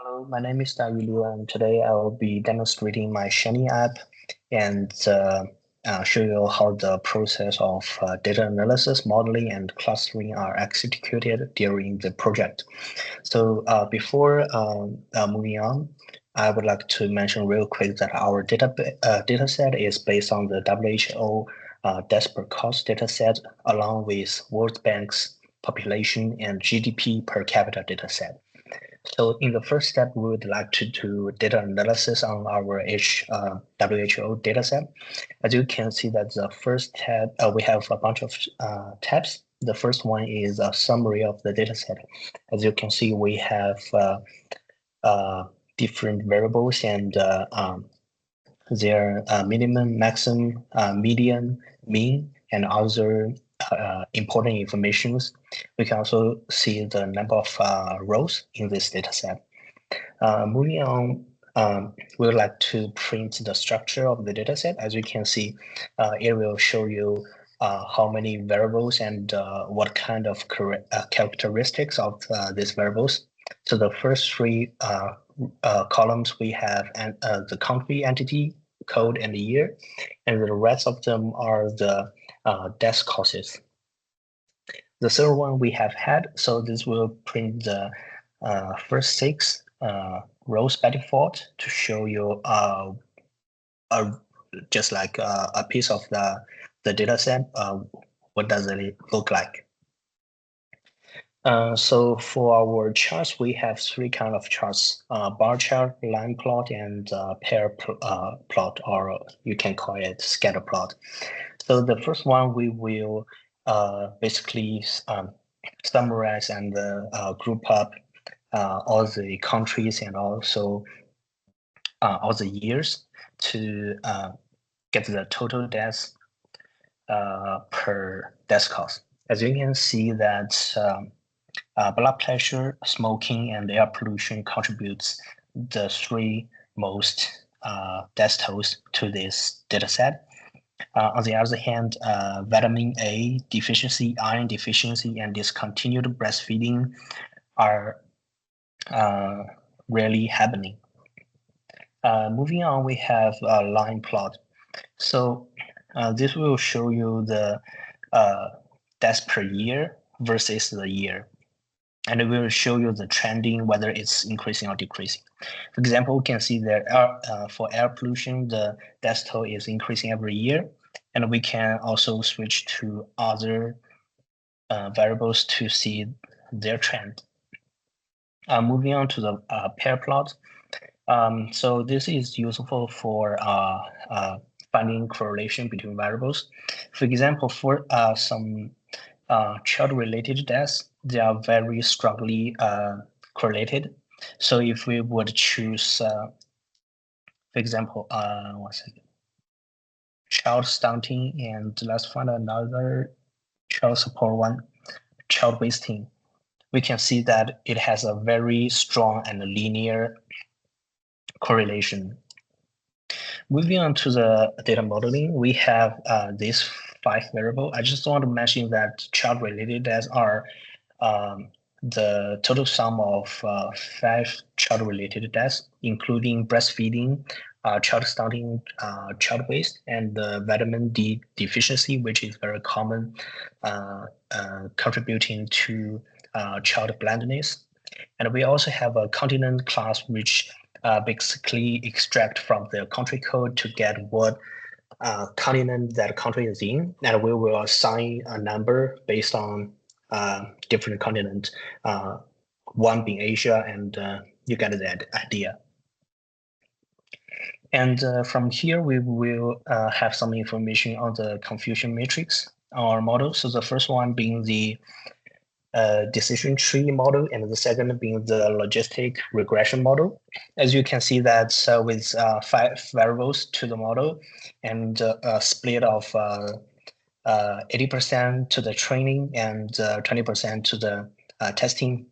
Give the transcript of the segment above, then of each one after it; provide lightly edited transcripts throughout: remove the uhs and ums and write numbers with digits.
Hello, my name is Dayu, and today I will be demonstrating my Shiny app and show you how the process of data analysis, modeling, and clustering are executed during the project. So before moving on, I would like to mention real quick that our data set is based on the WHO deaths per cost data set, along with World Bank's population and GDP per capita data set. So in the first step, we would like to do data analysis on our WHO dataset. As you can see that the first tab, we have a bunch of tabs. The first one is a summary of the dataset. As you can see, we have different variables and their minimum, maximum, median, mean, and other important informations. We can also see the number of rows in this data set. Moving on, we would like to print the structure of the data set. As you can see, it will show you how many variables and what kind of characteristics of these variables. So the first three columns we have the country, entity, code, and the year, and the rest of them are the death causes. The third one we have head, so this will print the first six rows by default to show you just like a piece of the data set. What does it look like? So for our charts, we have three kind of charts: bar chart, line plot, and pair plot, or you can call it scatter plot. So the first one we will basically summarize and group up all the countries and also all the years to get the total deaths per death cause. As you can see that blood pressure, smoking, and air pollution contributes the three most death tolls to this data set. On the other hand, vitamin A deficiency, iron deficiency, and discontinued breastfeeding are rarely happening. Moving on, we have a line plot. So this will show you the deaths per year versus the year. And it will show you the trending, whether it's increasing or decreasing. For example, we can see that for air pollution, the death toll is increasing every year. And we can also switch to other variables to see their trend. Moving on to the pair plot. So this is useful for finding correlation between variables. For example, for some child-related deaths, they are very strongly correlated. So if we would choose, for example, one second, child stunting, and let's find another child support one, child wasting, we can see that it has a very strong and linear correlation. Moving on to the data modeling, we have these 5 variables. I just want to mention that child-related deaths are the total sum of 5 child-related deaths, including breastfeeding, child stunting, child waste, and the vitamin D deficiency, which is very common, contributing to child blindness. And we also have a continent class, which basically extract from the country code to get what continent that country is in, and we will assign a number based on different continent, one being Asia, and you get that idea. And from here, we will have some information on the confusion matrix, our model. So the first one being the decision tree model, and the second being the logistic regression model. As you can see that with 5 variables to the model and a split of 80% to the training and 20% to the testing,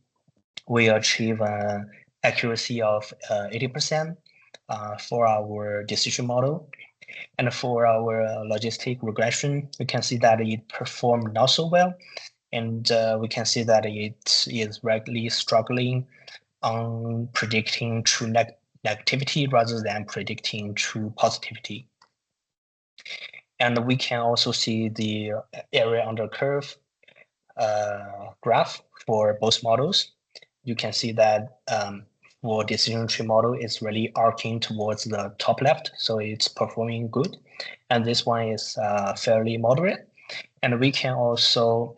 we achieve an accuracy of 80% for our decision model. And for our logistic regression, we can see that it performed not so well. And we can see that it is regularly struggling on predicting true negativity rather than predicting true positivity. And we can also see the area under curve graph for both models. You can see that for decision tree model, it's really arcing towards the top left, so it's performing good. And this one is fairly moderate. And we can also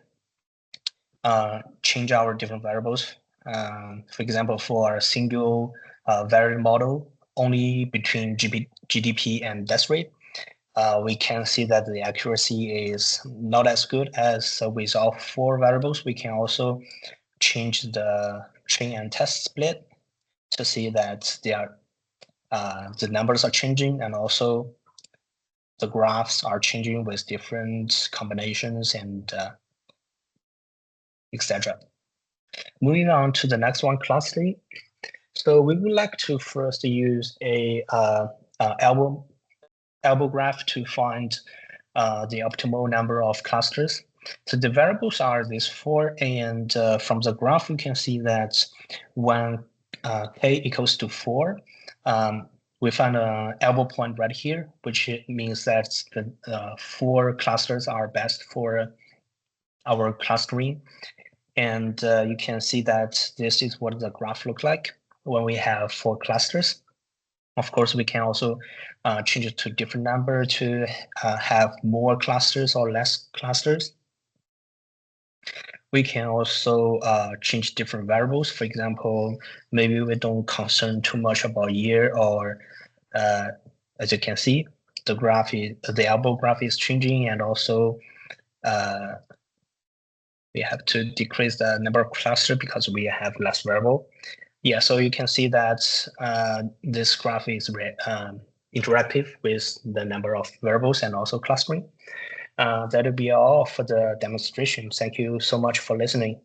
change our different variables. For example, for a single variable model, only between GDP and death rate, we can see that the accuracy is not as good as with all 4 variables. We can also change the train and test split to see that they are the numbers are changing, and also the graphs are changing with different combinations and etc. Moving on to the next one, clustering. So we would like to first use a elbow graph to find the optimal number of clusters. So the variables are these 4, and from the graph we can see that when k equals to 4, we find an elbow point right here, which means that the 4 clusters are best for our clustering. And you can see that this is what the graph looks like when we have 4 clusters. Of course, we can also change it to different number to have more clusters or less clusters. We can also change different variables. For example, maybe we don't concern too much about year, or as you can see, the elbow graph is changing, and also we have to decrease the number of clusters because we have less variable. Yeah, so you can see that this graph is interactive with the number of variables and also clustering. That'll be all for the demonstration. Thank you so much for listening.